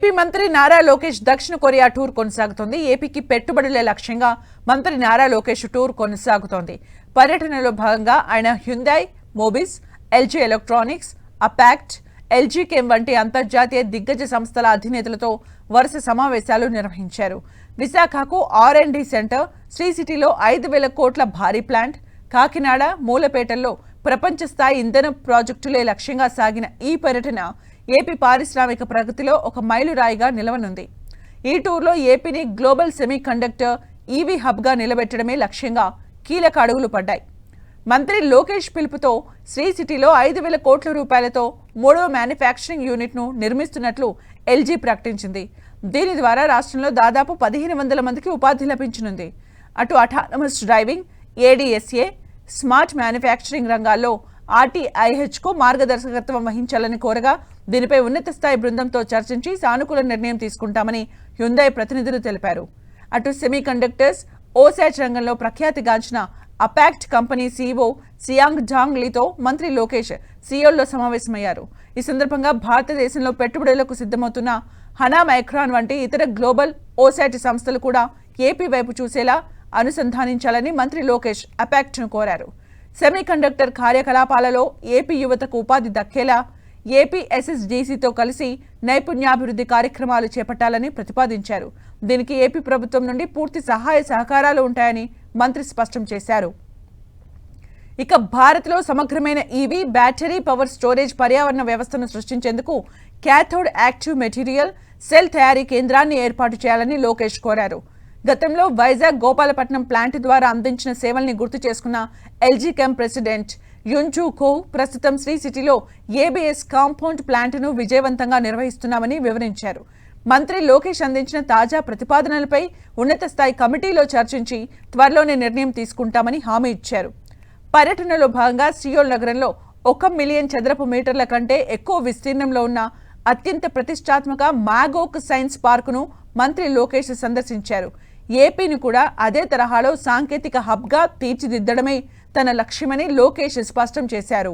AP మంత్రి నారా లోకేష్ దక్షిణ Korea tour కొనసాగుతోంది. ఏపీకి పెట్టుబడులే లక్ష్యంగా మంత్రి నారా లోకేష్ టూర్ కొనసాగుతోంది. పర్యటనలో భాగంగా ఆయన హ్యుందాయ్ మోబిస్, ఎల్జీ ఎలక్ట్రానిక్స్, అపాక్ట్, ఎల్జీ కెమ్ వంటి అంతర్జాతీయ దిగ్గజ సంస్థల అధినేతలతో వరుస సమావేశాలు నిర్వహించారు. విశాఖకు R&D సెంటర్, శ్రీ సిటీలో 5,000 కోట్ల భారీ ప్లాంట్, కాకినాడ, మూలపేటల్లో ప్రపంచ స్థాయి ఇంధన ప్రాజెక్టులే లక్ష్యంగా సాగిన ఈ పర్యటన ఏపీ పారిశ్రామిక ప్రగతిలో ఒక మైలురాయిగా నిలవనుంది. ఈ టూర్లో ఏపీని గ్లోబల్ సెమీ కండక్టర్ ఈవీ హబ్గా నిలబెట్టడమే లక్ష్యంగా కీలక అడుగులు పడ్డాయి. మంత్రి లోకేష్ పిలుపుతో శ్రీ సిటీలో 5,000 కోట్ల రూపాయలతో 3వ మ్యానుఫ్యాక్చరింగ్ యూనిట్ను నిర్మిస్తున్నట్లు ఎల్జీ ప్రకటించింది. దీని ద్వారా రాష్ట్రంలో దాదాపు 1,500 మందికి ఉపాధి లభించనుంది. అటు autonomous driving, ADSA, smart manufacturing రంగాల్లో RTIHకు మార్గదర్శకత్వం వహించాలని కోరగా దీనిపై ఉన్నత స్థాయి బృందంతో చర్చించి సానుకూల నిర్ణయం తీసుకుంటామని హ్యుందాయ్ ప్రతినిధులు తెలిపారు. అటు సెమీ కండక్టర్స్, ఓసాట్ రంగంలో ప్రఖ్యాతిగాంచిన అపాక్ట్ కంపెనీ CEO సియాంగ్ జాంగ్ లీతో మంత్రి లోకేష్ సియోల్లో సమావేశమయ్యారు. ఈ సందర్భంగా భారతదేశంలో పెట్టుబడులకు సిద్ధమవుతున్న హనా మైక్రాన్ వంటి ఇతర గ్లోబల్ ఓసాట్ సంస్థలు కూడా ఏపీ వైపు చూసేలా అనుసంధానించాలని మంత్రి లోకేష్ అపాక్ట్ను కోరారు. సెమీ కండక్టర్ కార్యకలాపాలలో ఏపీ యువతకు ఉపాధి దక్కేలా ఏపీ SSDCతో కలిసి నైపుణ్యాభివృద్ధి కార్యక్రమాలు చేపట్టాలని ప్రతిపాదించారు. దీనికి ఏపీ ప్రభుత్వం నుండి పూర్తి సహాయ సహకారాలు ఉంటాయని మంత్రి స్పష్టం చేశారు. ఇక భారత్లో సమగ్రమైన ఈవీ, బ్యాటరీ పవర్ స్టోరేజ్ పర్యావరణ వ్యవస్థను సృష్టించేందుకు క్యాథోడ్ యాక్టివ్ మెటీరియల్ సెల్ తయారీ కేంద్రాన్ని ఏర్పాటు చేయాలని లోకేష్ కోరారు. గతంలో వైజాగ్, గోపాలపట్నం ప్లాంట్ ద్వారా అందించిన సేవల్ని గుర్తు చేసుకున్న ఎల్జీ కెమ్ ప్రెసిడెంట్ యున్జూ కో ప్రస్తుతం శ్రీ సిటీలో ABS కాంపౌండ్ ప్లాంట్ను విజయవంతంగా నిర్వహిస్తున్నామని వివరించారు. మంత్రి లోకేష్ అందించిన తాజా ప్రతిపాదనలపై ఉన్నత స్థాయి కమిటీలో చర్చించి త్వరలోనే నిర్ణయం తీసుకుంటామని హామీ ఇచ్చారు. పర్యటనలో భాగంగా సియోల్ నగరంలో 1 మిలియన్ చదరపు మీటర్ల కంటే ఎక్కువ విస్తీర్ణంలో ఉన్న అత్యంత ప్రతిష్టాత్మక మ్యాగోక్ సైన్స్ పార్కును మంత్రి లోకేష్ సందర్శించారు. ఏపీని కూడా అదే తరహాలో సాంకేతిక హబ్గా తీర్చిదిద్దడమే తన లక్ష్యమని లోకేష్ స్పష్టం చేశారు.